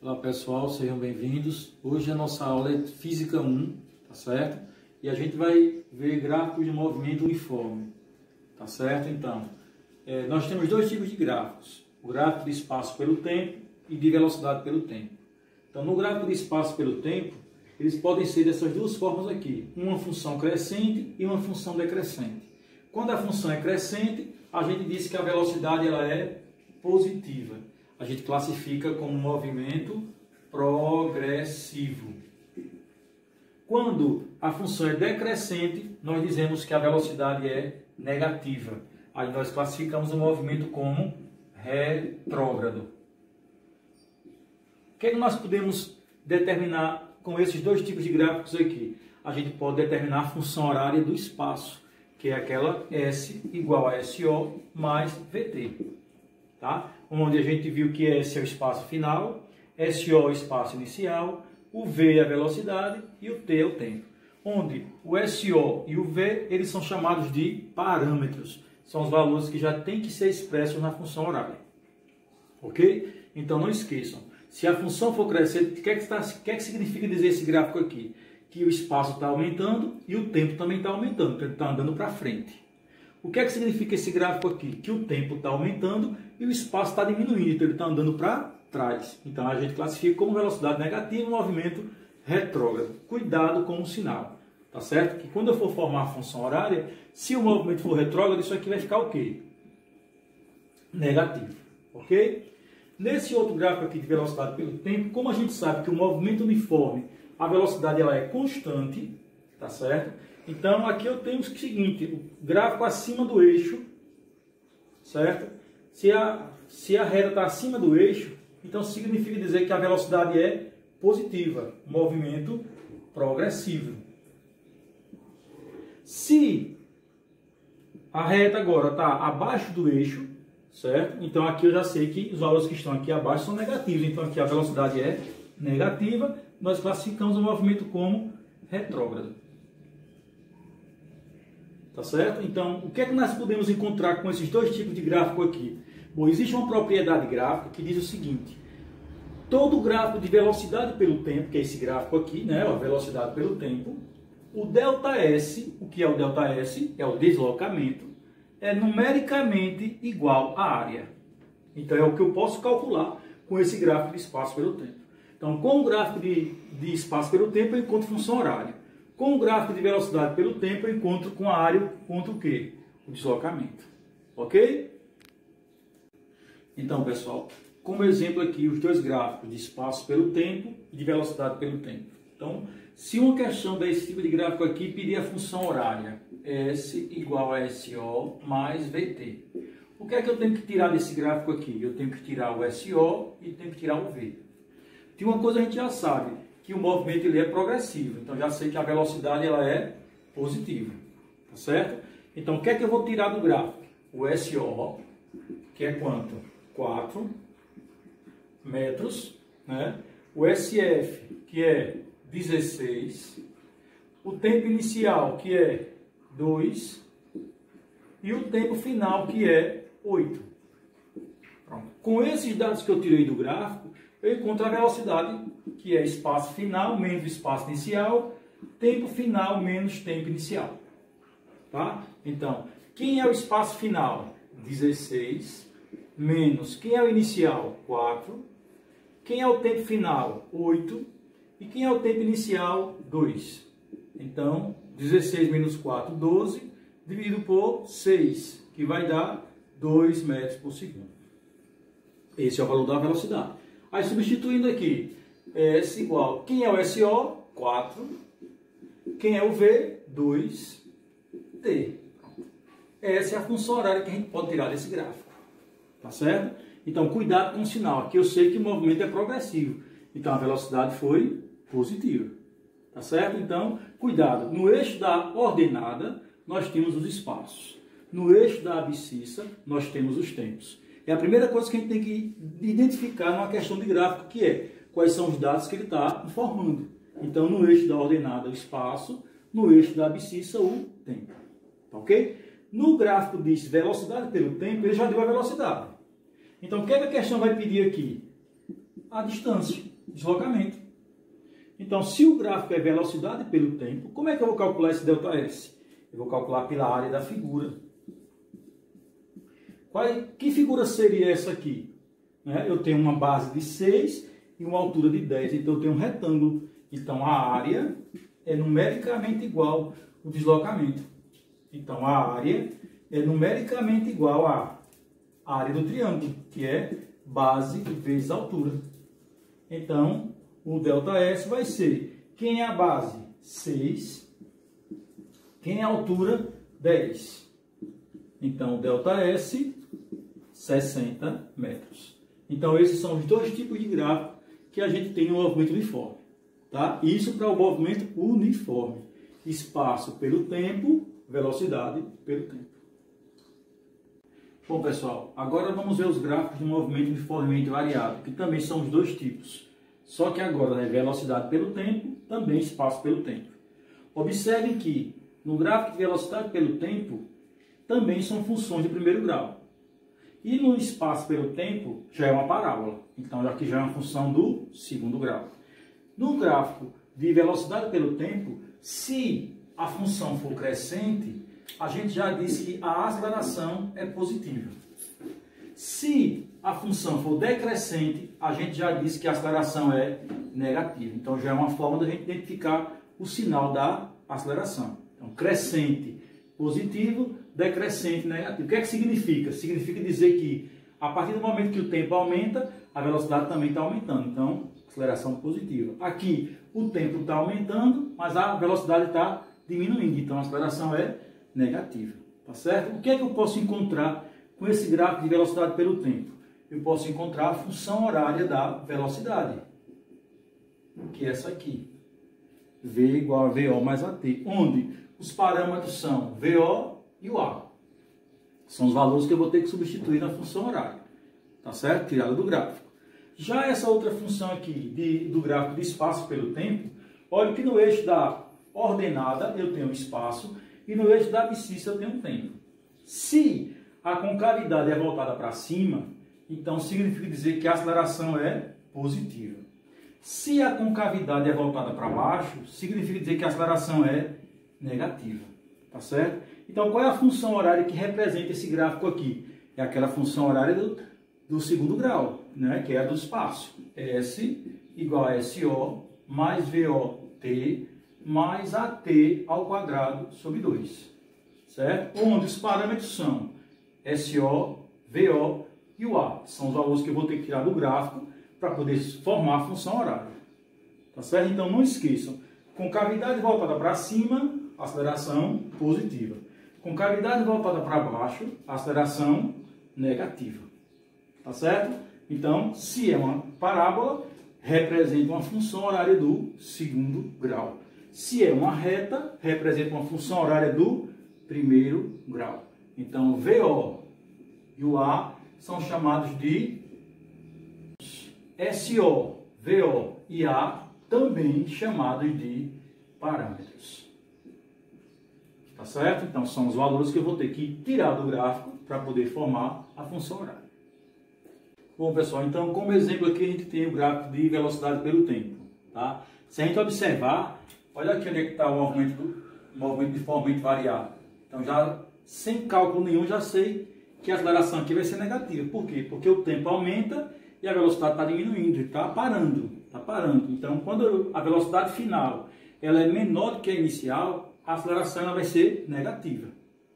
Olá pessoal, sejam bem-vindos. Hoje a nossa aula é Física 1, tá certo? E a gente vai ver gráficos de movimento uniforme, tá certo? Então, nós temos dois tipos de gráficos. O gráfico de espaço pelo tempo e de velocidade pelo tempo. Então, no gráfico de espaço pelo tempo, eles podem ser dessas duas formas aqui. Uma função crescente e uma função decrescente. Quando a função é crescente, a gente diz que a velocidade ela é positiva. A gente classifica como movimento progressivo. Quando a função é decrescente, nós dizemos que a velocidade é negativa. Aí nós classificamos o movimento como retrógrado. O que nós podemos determinar com esses dois tipos de gráficos aqui? A gente pode determinar a função horária do espaço, que é aquela S igual a SO mais VT. Tá? Onde a gente viu que S é o espaço final, SO é o espaço inicial, o V é a velocidade e o T é o tempo. Onde o SO e o V eles são chamados de parâmetros. São os valores que já têm que ser expressos na função horária. Ok? Então não esqueçam. Se a função for crescente, o que é que significa dizer esse gráfico aqui? Que o espaço está aumentando e o tempo também está aumentando, porque ele está andando para frente. O que é que significa esse gráfico aqui? Que o tempo está aumentando e o espaço está diminuindo, então ele está andando para trás. Então a gente classifica como velocidade negativa o movimento retrógrado. Cuidado com o sinal, tá certo? Que quando eu for formar a função horária, se o movimento for retrógrado, isso aqui vai ficar o quê? Negativo, ok? Nesse outro gráfico aqui de velocidade pelo tempo, como a gente sabe que o movimento uniforme, a velocidade ela é constante, tá certo? Então aqui eu tenho o seguinte, o gráfico acima do eixo, certo? Se a reta está acima do eixo, então significa dizer que a velocidade é positiva, movimento progressivo. Se a reta agora está abaixo do eixo, certo? Então aqui eu já sei que os valores que estão aqui abaixo são negativos, então aqui a velocidade é negativa, nós classificamos o movimento como retrógrado. Tá certo? Então, o que é que nós podemos encontrar com esses dois tipos de gráfico aqui? Bom, existe uma propriedade gráfica que diz o seguinte: todo gráfico de velocidade pelo tempo, que é esse gráfico aqui, né, a velocidade pelo tempo, o ΔS, o que é o ΔS? É o deslocamento, é numericamente igual à área. Então, é o que eu posso calcular com esse gráfico de espaço pelo tempo. Então, com o gráfico de espaço pelo tempo, eu encontro função horária. Com o gráfico de velocidade pelo tempo, eu encontro com a área, encontro o quê? O deslocamento. Ok? Então, pessoal, como exemplo aqui, os dois gráficos de espaço pelo tempo e de velocidade pelo tempo. Então, se uma questão desse tipo de gráfico aqui pedir a função horária, S igual a SO mais VT. O que é que eu tenho que tirar desse gráfico aqui? Eu tenho que tirar o SO e tenho que tirar o V. Tem uma coisa que a gente já sabe, que o movimento ele é progressivo. Então, já sei que a velocidade ela é positiva. Tá certo? Então, o que é que eu vou tirar do gráfico? O SO, que é quanto? 4 metros. Né? O SF, que é 16. O tempo inicial, que é 2. E o tempo final, que é 8. Pronto. Com esses dados que eu tirei do gráfico, eu encontro a velocidade, que é espaço final menos espaço inicial, tempo final menos tempo inicial. Tá? Então, quem é o espaço final? 16, menos quem é o inicial? 4, quem é o tempo final? 8, e quem é o tempo inicial? 2. Então, 16 menos 4, 12, dividido por 6, que vai dar 2 metros por segundo. Esse é o valor da velocidade. Aí, substituindo aqui, S igual, quem é o SO? 4. Quem é o V? 2. T. Essa é a função horária que a gente pode tirar desse gráfico. Tá certo? Então, cuidado com o sinal. Aqui eu sei que o movimento é progressivo. Então, a velocidade foi positiva. Tá certo? Então, cuidado. No eixo da ordenada, nós temos os espaços. No eixo da abscissa, nós temos os tempos. É a primeira coisa que a gente tem que identificar numa questão de gráfico, que é quais são os dados que ele está informando. Então, no eixo da ordenada, o espaço, no eixo da abscissa, o tempo. Ok? No gráfico de velocidade pelo tempo, ele já deu a velocidade. Então, o que é que a questão vai pedir aqui? A distância. deslocamento. Então, se o gráfico é velocidade pelo tempo, como é que eu vou calcular esse ΔS? Eu vou calcular pela área da figura. Que figura seria essa aqui? Eu tenho uma base de 6 e uma altura de 10, então eu tenho um retângulo. Então, a área é numericamente igual ao deslocamento. Então, a área é numericamente igual à área do triângulo, que é base vezes altura. Então, o ΔS vai ser, quem é a base? 6. Quem é a altura? 10. Então, o ΔS, 60 metros. Então, esses são os dois tipos de gráfico que a gente tem no movimento uniforme. Tá? Isso para o movimento uniforme. Espaço pelo tempo, velocidade pelo tempo. Bom, pessoal, agora vamos ver os gráficos de movimento uniformemente variado, que também são os dois tipos. Só que agora é velocidade pelo tempo, também espaço pelo tempo. Observem que no gráfico de velocidade pelo tempo, também são funções de primeiro grau. E no espaço pelo tempo, já é uma parábola. Então, aqui já é uma função do segundo grau. No gráfico de velocidade pelo tempo, se a função for crescente, a gente já disse que a aceleração é positiva. Se a função for decrescente, a gente já disse que a aceleração é negativa. Então, já é uma forma da gente identificar o sinal da aceleração. Então, crescente, positivo, decrescente, negativo. O que é que significa? Significa dizer que, a partir do momento que o tempo aumenta, a velocidade também está aumentando. Então, aceleração positiva. Aqui, o tempo está aumentando, mas a velocidade está diminuindo. Então, a aceleração é negativa. Tá certo? O que é que eu posso encontrar com esse gráfico de velocidade pelo tempo? Eu posso encontrar a função horária da velocidade, que é essa aqui. V igual a VO mais AT, onde os parâmetros são VO e o A. São os valores que eu vou ter que substituir na função horária. Tá certo? Tirada do gráfico. Já essa outra função aqui do gráfico de espaço pelo tempo, olha que no eixo da ordenada eu tenho espaço e no eixo da abscissa eu tenho tempo. Se a concavidade é voltada para cima, então significa dizer que a aceleração é positiva. Se a concavidade é voltada para baixo, significa dizer que a aceleração é negativa. Tá certo? Então, qual é a função horária que representa esse gráfico aqui? É aquela função horária do segundo grau, né? Que é a do espaço. S igual a SO mais VOT mais AT ao quadrado sobre 2. Certo? Onde os parâmetros são SO, VO e o A. São os valores que eu vou ter que tirar do gráfico para poder formar a função horária. Tá certo? Então, não esqueçam. Concavidade voltada para cima, aceleração positiva. Concavidade voltada para baixo, aceleração negativa. Tá certo? Então, se é uma parábola, representa uma função horária do segundo grau. Se é uma reta, representa uma função horária do primeiro grau. Então, o VO e o A são chamados de SO, VO e A, também chamados de parâmetros. Tá certo? Então, são os valores que eu vou ter que tirar do gráfico para poder formar a função horária. Bom, pessoal, então, como exemplo aqui, a gente tem o gráfico de velocidade pelo tempo. Tá? Se a gente observar, olha aqui onde é que está o movimento uniformemente variado. Então, já sem cálculo nenhum, já sei que a aceleração aqui vai ser negativa. Por quê? Porque o tempo aumenta e a velocidade está diminuindo, está parando. Está parando. Então, quando a velocidade final ela é menor do que a inicial, a aceleração ela vai ser negativa.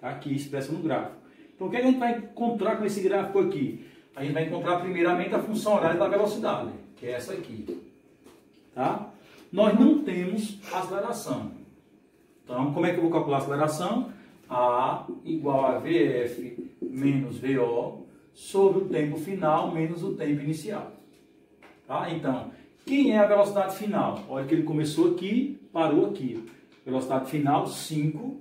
Tá? Aqui expressa no gráfico. Então, o que a gente vai encontrar com esse gráfico aqui? A gente vai encontrar primeiramente a função horária da velocidade, que é essa aqui. Tá? Nós não temos aceleração. Então, como é que eu vou calcular a aceleração? A igual a VF menos VO sobre o tempo final menos o tempo inicial. Tá? Então, quem é a velocidade final? Olha que ele começou aqui, parou aqui. Velocidade final, 5,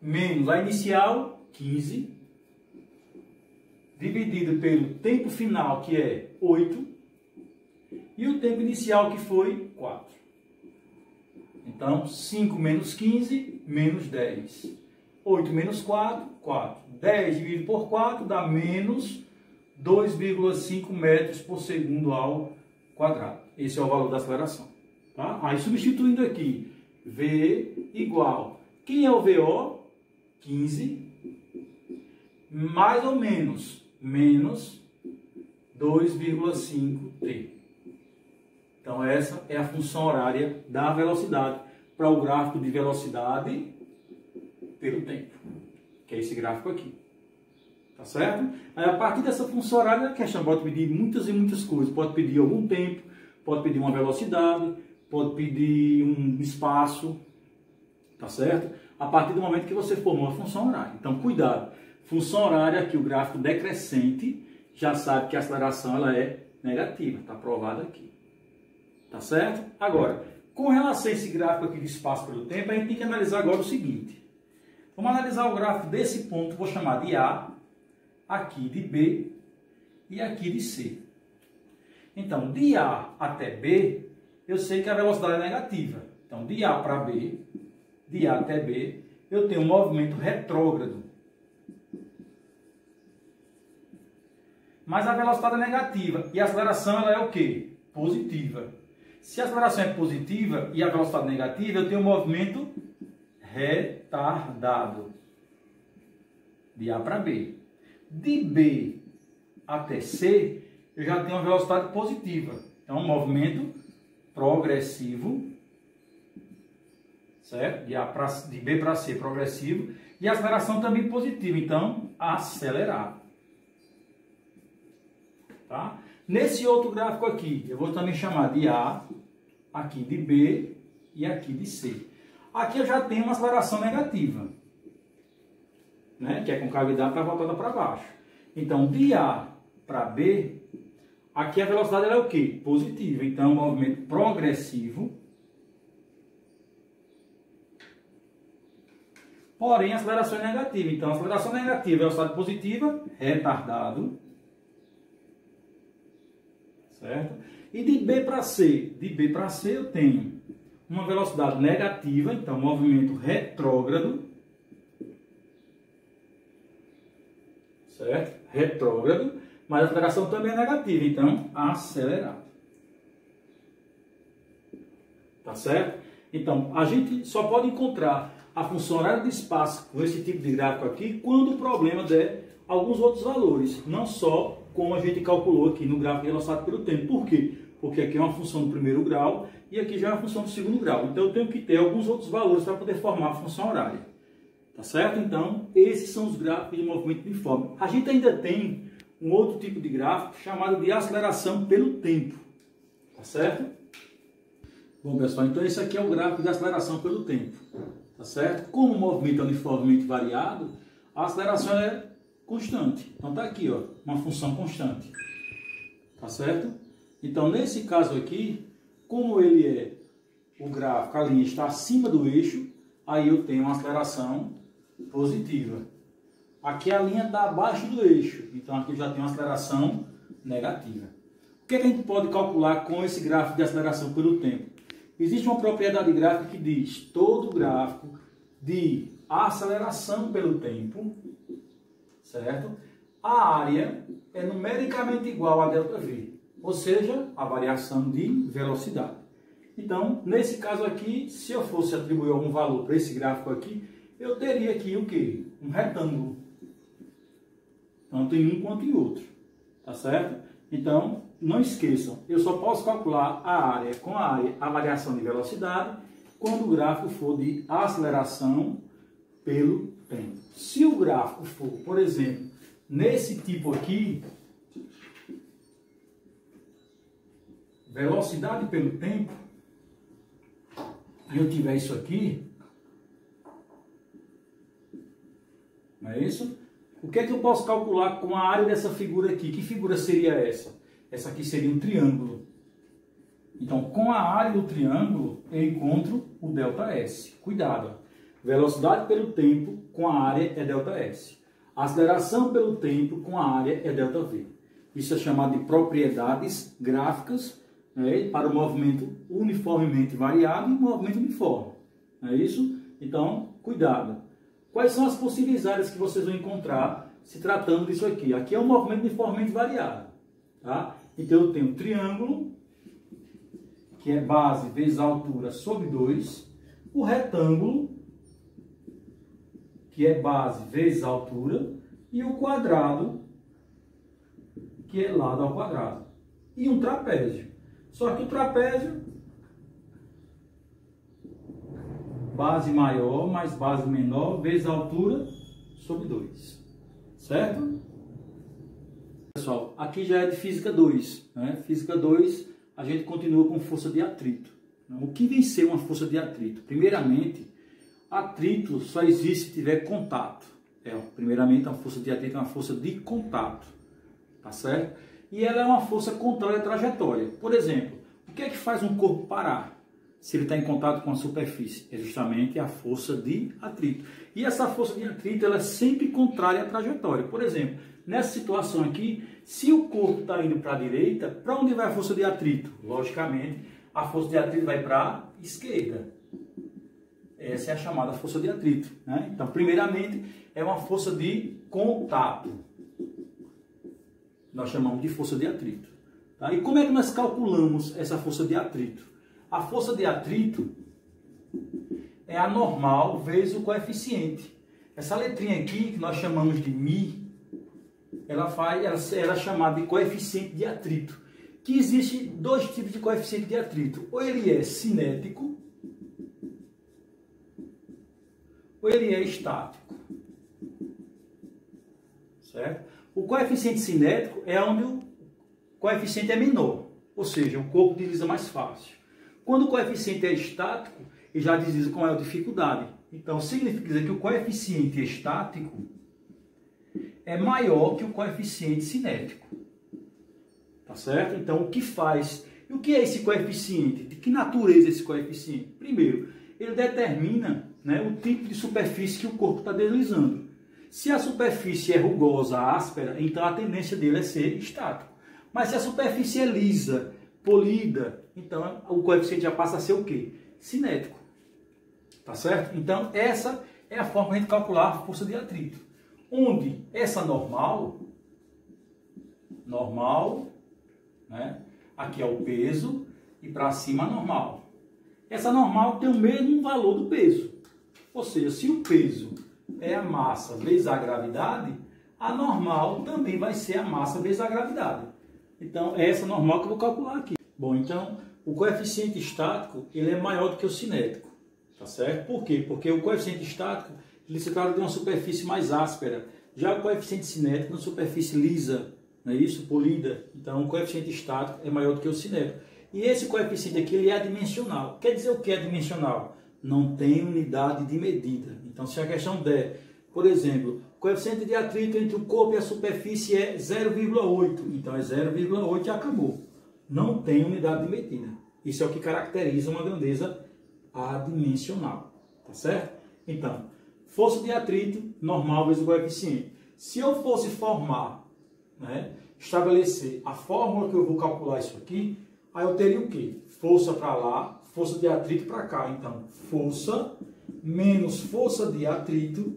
menos a inicial, 15, dividido pelo tempo final, que é 8, e o tempo inicial, que foi 4. Então, 5 menos 15, menos 10. 8 menos 4, 4. 10 dividido por 4 dá menos 2,5 metros por segundo ao quadrado. Esse é o valor da aceleração. Tá? Aí substituindo aqui, V igual, quem é o VO? 15, mais ou menos, menos 2,5t. Então essa é a função horária da velocidade para o gráfico de velocidade pelo tempo, que é esse gráfico aqui. Tá certo? Aí, a partir dessa função horária, a questão pode pedir muitas e muitas coisas. Pode pedir algum tempo, pode pedir uma velocidade, pode pedir um espaço, tá certo? A partir do momento que você formou a função horária. Então, cuidado. Função horária aqui, o gráfico decrescente, já sabe que a aceleração ela é negativa, está provado aqui. Tá certo? Agora, com relação a esse gráfico aqui de espaço pelo tempo, a gente tem que analisar agora o seguinte. Vamos analisar o gráfico desse ponto, vou chamar de A, aqui de B e aqui de C. Então, de A até B, eu sei que a velocidade é negativa. Então, de A para B, de A até B, eu tenho um movimento retrógrado. Mas a velocidade é negativa e a aceleração ela é o quê? Positiva. Se a aceleração é positiva e a velocidade negativa, eu tenho um movimento retardado. De A para B. De B até C, eu já tenho uma velocidade positiva. Então, um movimento progressivo, certo? De B para C, progressivo. E a aceleração também positiva, então, acelerado. Tá? Nesse outro gráfico aqui, eu vou também chamar de A, aqui de B e aqui de C. Aqui eu já tenho uma aceleração negativa, né? Que é com cavidade para voltada para baixo. Então, de A para B, aqui a velocidade é o quê? Positiva. Então, movimento progressivo. Porém, a aceleração é negativa. Então, a aceleração negativa é velocidade positiva, retardado. Certo? E de B para C? De B para C eu tenho uma velocidade negativa, então movimento retrógrado. Certo? Retrógrado. Mas a aceleração também é negativa, então acelerado. Tá certo? Então, a gente só pode encontrar a função horária de espaço com esse tipo de gráfico aqui quando o problema der alguns outros valores, não só como a gente calculou aqui no gráfico de velocidade pelo tempo. Por quê? Porque aqui é uma função do primeiro grau e aqui já é uma função do segundo grau. Então eu tenho que ter alguns outros valores para poder formar a função horária. Tá certo? Então, esses são os gráficos de movimento uniforme. A gente ainda tem um outro tipo de gráfico chamado de aceleração pelo tempo. Tá certo? Bom, pessoal, então esse aqui é o gráfico de aceleração pelo tempo. Tá certo? Como o movimento é uniformemente variado, a aceleração é constante. Então tá aqui, ó, uma função constante. Tá certo? Então, nesse caso aqui, como ele é o gráfico, a linha está acima do eixo, aí eu tenho uma aceleração positiva. Aqui a linha está abaixo do eixo, então aqui eu já tenho uma aceleração negativa. O que é que a gente pode calcular com esse gráfico de aceleração pelo tempo? Existe uma propriedade gráfica que diz todo gráfico de aceleração pelo tempo, certo? A área é numericamente igual a ΔV, ou seja, a variação de velocidade. Então, nesse caso aqui, se eu fosse atribuir algum valor para esse gráfico aqui, eu teria aqui o quê? Um retângulo, tanto em um quanto em outro, tá certo? Então, não esqueçam, eu só posso calcular a área com a variação de velocidade quando o gráfico for de aceleração pelo tempo. Se o gráfico for, por exemplo, nesse tipo aqui, velocidade pelo tempo, e eu tiver isso aqui, não é isso? O que é que eu posso calcular com a área dessa figura aqui? Que figura seria essa? Essa aqui seria um triângulo. Então, com a área do triângulo, eu encontro o ΔS. Cuidado, velocidade pelo tempo com a área é ΔS. Aceleração pelo tempo com a área é ΔV. Isso é chamado de propriedades gráficas, né, para o movimento uniformemente variado e movimento uniforme. Não é isso? Então, cuidado. Quais são as possíveis áreas que vocês vão encontrar se tratando disso aqui? Aqui é um movimento uniformemente variado. Tá? Então, eu tenho triângulo, que é base vezes altura sobre 2, o retângulo, que é base vezes altura, e o quadrado, que é lado ao quadrado. E um trapézio. Só que o trapézio, base maior mais base menor vezes altura sobre 2. Certo? Pessoal, aqui já é de física 2. Né? Física 2, a gente continua com força de atrito. O que vem ser uma força de atrito? Primeiramente, atrito só existe se tiver contato. Primeiramente, a força de atrito é uma força de contato. Tá certo? E ela é uma força contrária à trajetória. Por exemplo, o que é que faz um corpo parar se ele está em contato com a superfície? É justamente a força de atrito. E essa força de atrito ela é sempre contrária à trajetória. Por exemplo, nessa situação aqui, se o corpo está indo para a direita, para onde vai a força de atrito? Logicamente, a força de atrito vai para a esquerda. Essa é a chamada força de atrito. Né? Então, primeiramente, é uma força de contato. Nós chamamos de força de atrito. Tá? E como é que nós calculamos essa força de atrito? A força de atrito é a normal vezes o coeficiente. Essa letrinha aqui, que nós chamamos de μ, ela é chamada de coeficiente de atrito. Que existe dois tipos de coeficiente de atrito. Ou ele é cinético, ou ele é estático. Certo? O coeficiente cinético é onde o coeficiente é menor, ou seja, o corpo desliza mais fácil. Quando o coeficiente é estático, ele já desliza com maior dificuldade. Então, significa dizer que o coeficiente estático é maior que o coeficiente cinético. Tá certo? Então, o que faz? E o que é esse coeficiente? De que natureza é esse coeficiente? Primeiro, ele determina, né, o tipo de superfície que o corpo está deslizando. Se a superfície é rugosa, áspera, então a tendência dele é ser estático. Mas se a superfície é lisa, polida, então o coeficiente já passa a ser o quê? Cinético. Tá certo? Então essa é a forma de a gente calcular a força de atrito. Onde essa normal, né? Aqui é o peso e para cima a normal. Essa normal tem o mesmo valor do peso. Ou seja, se o peso é a massa vezes a gravidade, a normal também vai ser a massa vezes a gravidade. Então, é essa normal que eu vou calcular aqui. Bom, então, o coeficiente estático, ele é maior do que o cinético. Tá certo? Por quê? Porque o coeficiente estático, ele se trata de uma superfície mais áspera. Já o coeficiente cinético, uma superfície lisa, não é isso? Polida. Então, o coeficiente estático é maior do que o cinético. E esse coeficiente aqui, ele é adimensional. Quer dizer o que é adimensional? Não tem unidade de medida. Então, se a questão der, por exemplo, o coeficiente de atrito entre o corpo e a superfície é 0,8. Então, é 0,8 e acabou. Não tem unidade de medida. Isso é o que caracteriza uma grandeza adimensional. Tá certo? Então, força de atrito, normal vezes o coeficiente. Se eu fosse formar, né, estabelecer a fórmula que eu vou calcular isso aqui, aí eu teria o quê? Força para lá, força de atrito para cá. Então, força menos força de atrito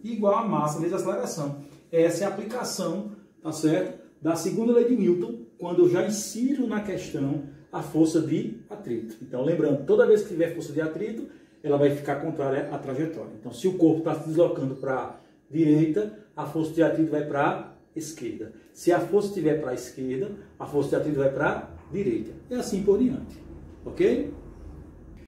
igual a massa vezes a aceleração. Essa é a aplicação, tá certo, da segunda lei de Newton, quando eu já insiro na questão a força de atrito. Então, lembrando, toda vez que tiver força de atrito, ela vai ficar contrária à trajetória. Então, se o corpo está se deslocando para a direita, a força de atrito vai para a esquerda. Se a força estiver para a esquerda, a força de atrito vai para a direita. E assim por diante. Ok?